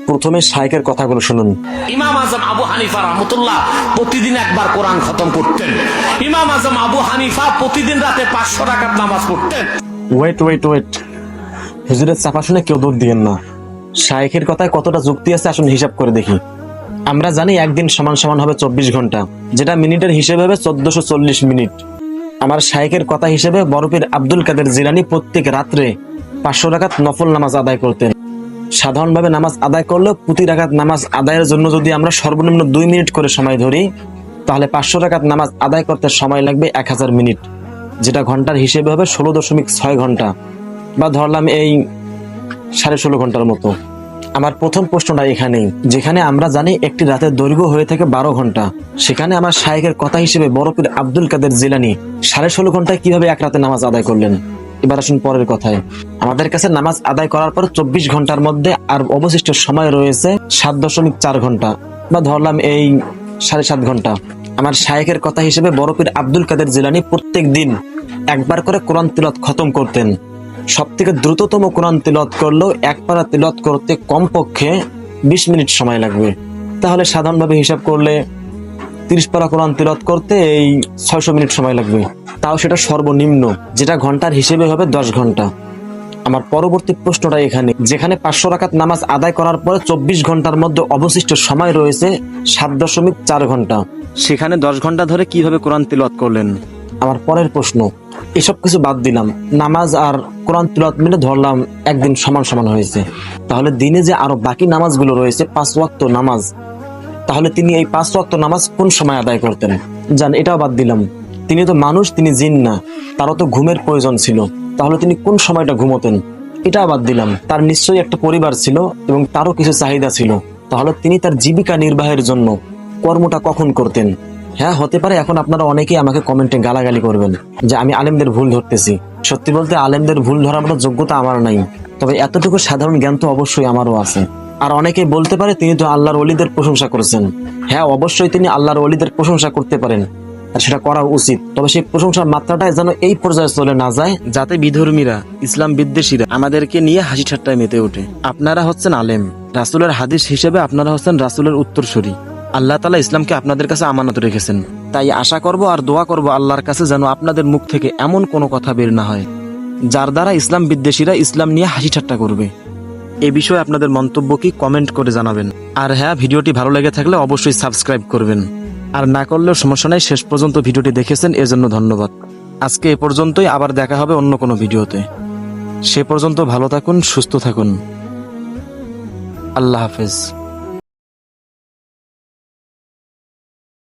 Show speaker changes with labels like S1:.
S1: প্রথমে শাইখের কথাগুলো শুনুন।
S2: ইমাম আজম আবু হানিফা রাহমাতুল্লাহ প্রতিদিন একবার কোরআন খতম করতেন। ইমাম আজম আবু হানিফা প্রতিদিন রাতে 500 রাকাত নামাজ পড়তেন।
S1: ওয়েট, হুজুরের চাপা শুনে কেউ দৌড় দিয়েন না। শাইখের কথায় কতটা যুক্তি আছে আসুন হিসাব করে দেখি। আমরা জানি একদিন সমান সমান হবে 24 ঘন্টা, যেটা মিনিটের হিসেবে হবে 1440 মিনিট। আমার শাইখের কথা হিসেবে বরফির আব্দুল কাদের জিলানী প্রত্যেক রাত্রে 500 রাকাত নফল নামাজ আদায় করতেন। সাধারণভাবে নামাজ আদায় করলেও প্রতি রাকাত নামাজ আদায়ের জন্য যদি আমরা সর্বনিম্ন 2 মিনিট করে সময় ধরি, তাহলে 500 রাকাত নামাজ আদায় করতে সময় লাগবে 1000 মিনিট, যেটা ঘন্টার হিসেবে হবে 16.6 ঘন্টা, বা ধরলাম এই 16.5 ঘন্টার মতো। আমার প্রথম প্রশ্নটা এখানেই, যেখানে আমরা জানি একটি রাতের দৈর্ঘ্য হয়ে থাকে 12 ঘন্টা, সেখানে আমার শাইখের কথা হিসেবে বরফির আব্দুল কাদের জিলানী 16.5 ঘন্টায় কিভাবে এক রাতে নামাজ আদায় করলেন। এবার আসুন পরের কথায়। আমাদের কাছে নামাজ আদায় করার পর 24 ঘন্টার মধ্যে আর অবশিষ্ট সময় রয়েছে 7.4 ঘন্টা, বা ধরলাম এই 7.5 ঘন্টা। আমার শাইখের কথা হিসেবে বরফির আব্দুল কাদের জিলানী প্রত্যেক দিন একবার করে কোরআন তিলাওয়াত খতম করতেন। সব থেকে দ্রুততম কোরআন তিলাওয়াত করলেও এক পারা তিলাওয়াত করতে কমপক্ষে 20 মিনিট সময় লাগবে। তাহলে সাধারণভাবে হিসাব করলে 30 পারা কোরআন তিলাওয়াত করতে এই 600 মিনিট সময় লাগবে, তাও সেটা সর্বনিম্ন, যেটা ঘন্টার হিসেবে হবে 10 ঘন্টা। আমার পরবর্তী প্রশ্নটা এখানে, যেখানে 500 রাকাত নামাজ আদায় করার পরে 24 ঘন্টার মধ্যে অবশিষ্ট সময় রয়েছে 7.4 ঘন্টা, সেখানে 10 ঘন্টা ধরে কিভাবে কোরআন তিলাওয়াত করলেন। আমার পরের প্রশ্ন, এসব কিছু বাদ দিলাম, নামাজ আর কোরআন তিলাওয়াত মিলে ধরলাম একদিন সমান সমান হয়েছে, তাহলে দিনে যে আরো বাকি নামাজগুলো রয়েছে 5 ওয়াক্ত নামাজ, তাহলে তিনি এই 5 ওয়াক্ত নামাজ কোন সময় আদায় করতেন। জান, এটাও বাদ দিলাম, তিনি তো মানুষ, তিনি জিন না, তারও তো ঘুমের প্রয়োজন ছিল, তাহলে তিনি কোন সময়টা ঘুমোতেন। এটাও বাদ দিলাম, তার নিশ্চয়ই একটা পরিবার ছিল এবং তারও কিছু চাহিদা ছিল, তাহলে তিনি তার জীবিকা নির্বাহের জন্য কর্মটা কখন করতেন। হ্যাঁ, হতে পারে এখন আপনারা অনেকেই আমাকে কমেন্টে গালাগালি করবেন যে আমি আলেমদের ভুল ধরতেছি। সত্যি বলতে আলেমদের ভুল ধরার মতো যোগ্যতা আমার নাই, তবে এতটুকু সাধারণ জ্ঞান তো অবশ্যই আমারও আছে। আর অনেকেই বলতে পারে তিনি তো আল্লাহর ওলিদের প্রশংসা করেছেন। হ্যাঁ, অবশ্যই তিনি আল্লাহর ওলিদের প্রশংসা করতে পারেন, আর সেটা করা উচিত, তবে সেই প্রশংসার মাত্রাটা যেন এই পর্যায়ে চলে না যায় যাতে বিধর্মীরা, ইসলাম বিদ্বেষীরা আমাদেরকে নিয়ে হাসি ঠাট্টায় মেতে ওঠে। আপনারা হচ্ছেন আলেম, রাসূলের হাদিস হিসেবে আপনারা হচ্ছেন রাসূলের উত্তরসূরি। আল্লাহ তাআলা ইসলামকে আপনাদের কাছে আমানত রেখেছেন, তাই আশা করব আর দোয়া করব আল্লাহর কাছে যেন আপনাদের মুখ থেকে এমন কোনো কথা বের না হয় যার দ্বারা ইসলাম বিদ্বেষীরা ইসলাম নিয়ে হাসি ঠাট্টা করবে। এ বিষয়ে আপনাদের মন্তব্য কি কমেন্ট করে জানাবেন। আর হ্যাঁ, ভিডিওটি ভালো লেগে থাকলে অবশ্যই সাবস্ক্রাইব করবেন, আর না করলেও সমস্যা নাই, শেষ পর্যন্ত ভিডিওটি দেখেছেন এর জন্য ধন্যবাদ। আজকে এ পর্যন্তই, আবার দেখা হবে অন্য কোনো ভিডিওতে। সে পর্যন্ত ভালো থাকুন, সুস্থ থাকুন। আল্লাহ হাফেজ।